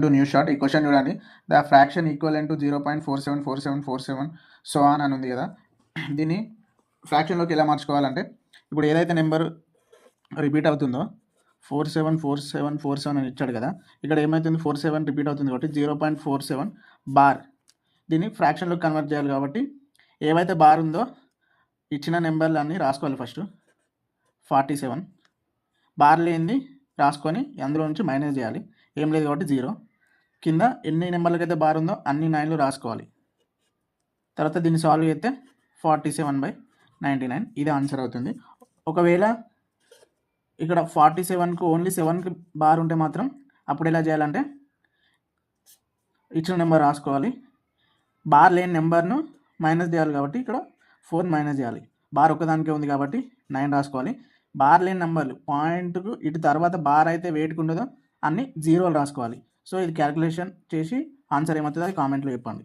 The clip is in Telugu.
To new shot. ఈ క్వశ్చన్ చూడండి. The fraction equal to 0.474747 so on అని ఉంది కదా. దీన్ని ఫ్రాక్షన్లోకి ఎలా మార్చుకోవాలంటే, ఇప్పుడు ఏదైతే నెంబర్ రిపీట్ అవుతుందో 474747 అని ఇచ్చాడు కదా, ఇక్కడ ఏమవుతుంది 47 రిపీట్ అవుతుంది కాబట్టి 0.47 బార్. దీన్ని ఫ్రాక్షన్లోకి కన్వర్ట్ చేయాలి కాబట్టి ఏవైతే బార్ ఉందో ఇచ్చిన నెంబర్లు అన్నీ రాసుకోవాలి. ఫస్ట్ 47 బార్ లేనిది రాసుకొని అందులో నుంచి మైనస్ చేయాలి. ఏం లేదు కాబట్టి 0. కింద ఎన్ని నెంబర్లకైతే బార్ ఉందో అన్ని 9లు రాసుకోవాలి. తర్వాత దీన్ని సాల్వ్ చేస్తే 47/99 ఇది ఆన్సర్ అవుతుంది. ఒకవేళ ఇక్కడ 47కు ఓన్లీ 7కి బార్ ఉంటే మాత్రం అప్పుడు ఎలా చేయాలంటే, ఇచ్చిన నెంబర్ రాసుకోవాలి, బార్ లేని నెంబర్ను మైనస్ చేయాలి కాబట్టి ఇక్కడ 4 మైనస్ చేయాలి. బార్ ఒక్కదానికే ఉంది కాబట్టి 9 రాసుకోవాలి. బార్ లేని నెంబర్లు పాయింట్కు ఇటు తర్వాత బార్ అయితే వెయిట్కి ఉండదో అన్ని 0లు రాసుకోవాలి. సో ఇది క్యాలిక్యులేషన్ చేసి ఆన్సర్ ఏమవుతుందో అది కామెంట్లో చెప్పండి.